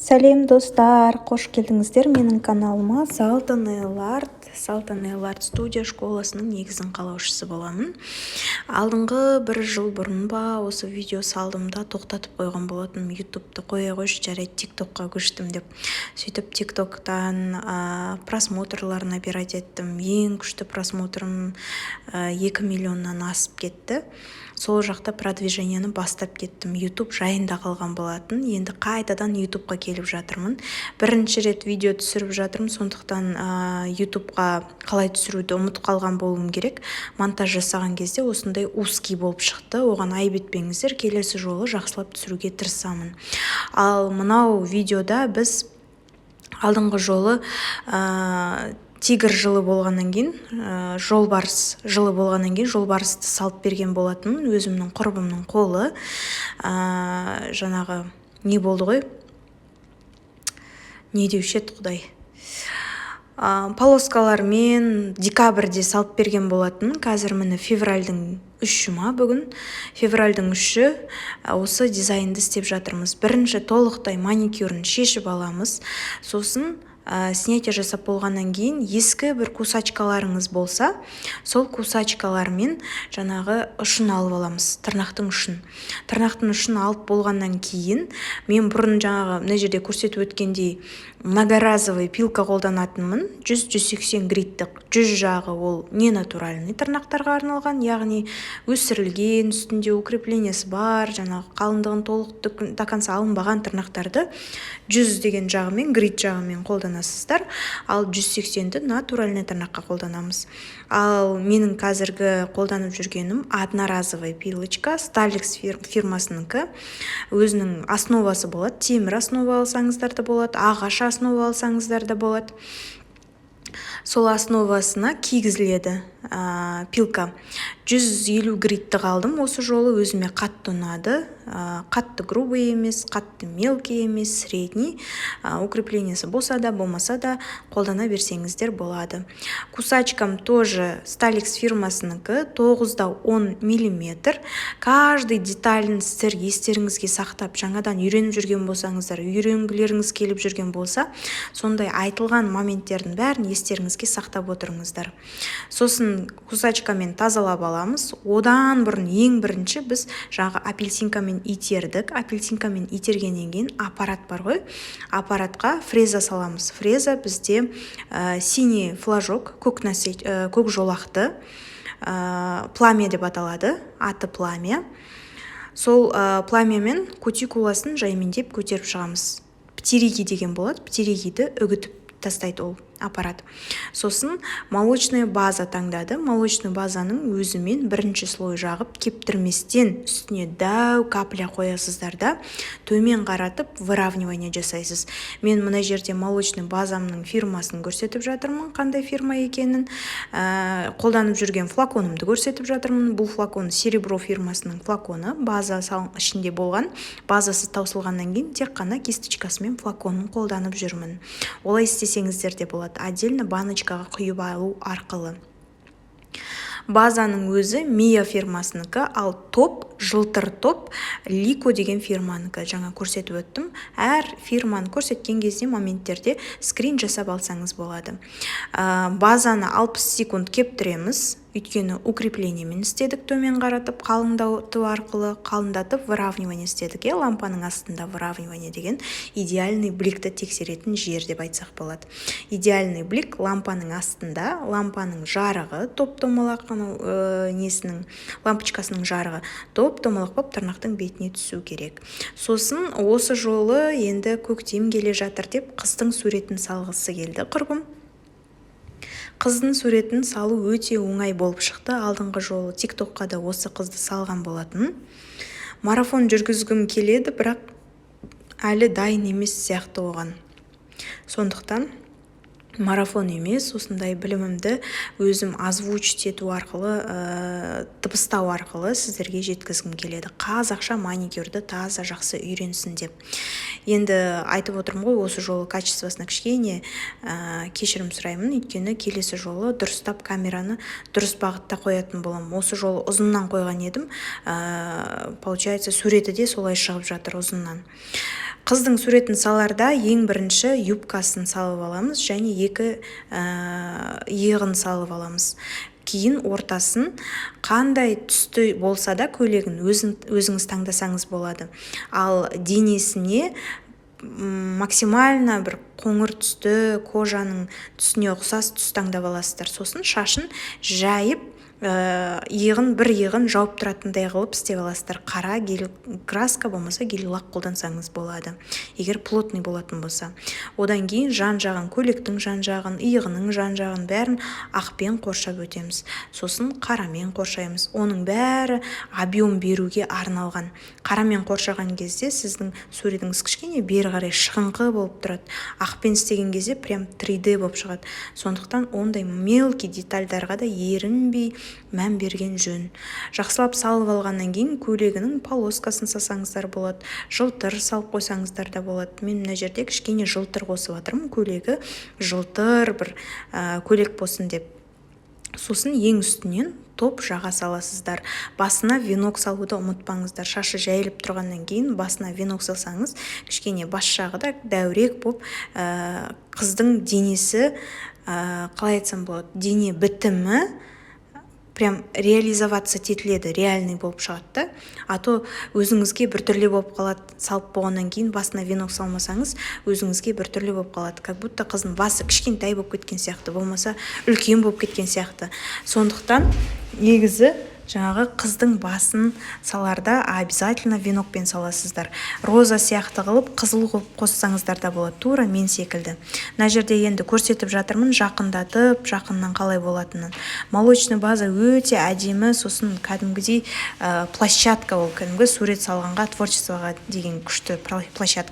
Сәлем достар, қош келдіңіздер менің каналыма. Салтан Эларт студия школасының негізін қалаушысы боламын. Алдыңғы бір жыл бұрын ба осы видео салдым да тоқтатып қойған болатын. ютубты қоя қойшы, жарайды тиктокқа көштім деп. Сөйтіп тиктоктан просмотрлар набирать еттім. Ең күшті просмотрым 2 миллионнан асып кетті. Сол жақта продвижениені бастап кеттім. YouTube жайында қалған болатын. Енді қайтадан YouTubeқа келіп жатырмын. Бірінші рет видео түсіріп жатырмын, сондықтан YouTubeқа қалай түсіруді ұмытып қалған болуым керек. Монтаж жасаған кезде осындай узкий болып шықты. Оған айып етпеңіздер, келесі жолы жақсылап түсіруге тырысамын. Ал мынау видеода біз алдыңғы жолы тигр жылы болғаннан кейін, жолбарыс жылы болғаннан кейін жолбарысты салып берген болатын. Өзімнің құрбымның қолы. Жаңағы не болды ғой? Не деуші еді құдай? Полоскалармен декабрьде салып берген болатын. Қазір міне февральдың 3-і ма бүгін? Февральдың 3-і осы дизайнды істеп жатырмыз. Бірінші толықтай маникюрін шешіп аламыз. Сосын снятие жасап болғаннан кейін ескі бір кусачкаларыңыз болса, сол кусачкалармен жаңағы ұшын алып аламыз, тырнақтың ұшын. Тырнақтың ұшын алып болғаннан кейін мен бұрын жаңағы мына жерде көрсетіп өткендей многоразовый пилка қолданатынмын. 100-180 гриттік. 100 жағы ол не натуральный тырнақтарға арналған, яғни өсірілген, үстінде укреплениясы бар, жаңағы қалыңдығын толық даканса алынбаған тырнақтарды 100 деген жағымен, грит жағымен қолданасыздар. Ал 180-ді натуральный тырнаққа қолданамыз. Ал менің қазіргі қолданып жүргенім одноразовый пилочка, Stalex фирмасынікі. Өзінің основасы болады. Темір основа алсаңыздар да болады, ағаш основа алсаңыздар да болады. Сол основасына кигізіледі пилка. 150 гритті қалдым. Осы жолы өзіме қатты ұнады. Қатты грубый емес, қатты мелкий емес, средний. Укреплениясы болса да, болмаса да қолдана берсеңіздер болады. Кусачкам тоже Stalex фирмасынікі, 9-10 мм. Каждый деталін сіздер естеріңізге сақтап, жаңадан үйреніп жүрген болсаңыздар, үйренгілеріңіз келіп жүрген болса, сондай айтылған моменттердің бәрін естеріңізге сақтап отырыңыздар. Сосын кусачкамен тазалап аламыз. Одан бұрын ең бірінші біз жаңағы апельсинкамен итердік. Апельсинкамен itергеннен кейін аппарат бар ғой. Аппаратқа фреза саламыз. Фреза бізде синий флажок, көк жолақты, пламя деп аталады. Аты пламя. Сол пламямен кутикуласын жаймендеп көтеріп шығамыз. Птериги деген болады. Птеригиді үгітіп тастайды ол аппарат. Сосын молочная база таңдады. Молочный базаның өзімен бірінші слой жағып, кептірместен үстіне дәу капля қоясыздар да, төмен қаратып выравнивание жасайсыз. Мен мына жерде молочный базамның фирмасын көрсетіп жатырмын, қандай фирма екенін. Қолданып жүрген флаконымды көрсетіп жатырмын. Бұл флакон Серебро фирмасының флаконы. База ішінде болған. Базасы таусылғаннан кейін тек қана кисточкасымен флаконын қолданып жүрмін. Олай істесеңіздер де болады. Отдельно баночкаға құйып алу арқылы. Базаның өзі Mia фирмасынікі, ал топ, жылтыр топ Lico деген фирманыкі. Жаңа көрсетіп өттім. Әр фирманы көрсеткен кезде моменттерде скрин жасап алсаңыз болады. Базаны 60 секунд кептіреміз. Өйткені укреплениемен істедік, төмен қаратып, қалыңдату арқылы қалыңдатып выравнивание істедік. Лампаның астында выравнивание деген идеальный бликті тексеретін жер деп айтсақ болады. Идеальный блик лампаның астында, лампаның жарығы, топ-томалақ лампочкасының жарығы топ-томалақ болып тырнақтың бетіне түсу керек. Сосын осы жолы енді көктем келе жатыр деп қыздың суретін салғысы келді құрбым. Қыздың суретін салу өте оңай болып шықты. Алдыңғы жолы тиктокқа да осы қызды салған болатын. Марафон жүргізгім келеді, бірақ әлі дайын емес сияқты оған. Сондықтан марафон емес, осындай білімімді өзім озвучить ету арқылы, дыбыстау арқылы сіздерге жеткізгім келеді. Қазақша маникюрді таза жақсы үйренсін деп. Енді айтып отырмын ғой, осы жолы качествосына кішкене кешірім сұраймын, өйткені келесі жолы дұрыстап камераны дұрыс бағытта қоятын боламын. Осы жолы ұзыннан қойған едім, получается суреті де солай шығып жатыр ұзыннан. Қыздың суретін саларда ең бірінші юбкасын салып аламыз және екі иығын салып аламыз. Кейін ортасын қандай түсті болса да көйлегін өзіңіз таңдасаңыз болады. Ал денесіне максимально бір қоңыр түсті, кожаның түсіне ұқсас түс таңдап аласыздар. Сосын шашын жайып, бір иығын жауып тұратындай қылып істеп аласыздар. Қара гель краска болмаса гель лак қолдансаңыз болады, егер плотный болатын болса. Одан кейін жан-жағын, көйлектің жан-жағын, иығының жан-жағын бәрін ақпен қоршап өтеміз. Сосын қарамен қоршаймыз. Оның бәрі объем беруге арналған. Қарамен қоршаған кезде сіздің суретіңіз кішкене бері қарай шығыңқы болып тұрады. Ақпен істеген кезде прям 3D болып шығады. Сондықтан ондай мелкий детальдарға да ерінбей мән берген жөн. Жақсылап салып алғаннан кейін көйлегінің полоскасын салсаңыздар болады, жылтыр салып қойсаңыздар да болады. Мен мына жерде кішкене жылтыр қосып жатырмын, көйлегі жылтыр бір көйлек болсын деп. Сосын ең үстінен топ жаға саласыздар. Басына венок салуды ұмытпаңыздар. Шашы жайылып тұрғаннан кейін басына венок салсаңыз, кішкене бас жағы да дәурек болып, қыздың денесі, қалай айтсам болады, дене бітімі прям реализоваться етіледі, реальный болып шығады. А то өзіңізге бір түрлі болып қалады, салып болғаннан кейін басына венок салмасаңыз, өзіңізге бір түрлі болып қалады. Как будто қыздың басы кішкентай болып кеткен сияқты, болмаса үлкен болып кеткен сияқты. Сондықтан негізі жаңағы қыздың басын саларда обязательно венокпен саласыздар. Роза сияқты қылып, қызыл қылып қоссаңыздар да болады, тура мен секілді. Мына жерде енді көрсетіп жатырмын, жақындатып, жақыннан қалай болатынын. Молочный база өте әдемі, сосын кәдімгідей площадка ол, кәдімгі сурет салғанға, творчествоға деген күшті площадка.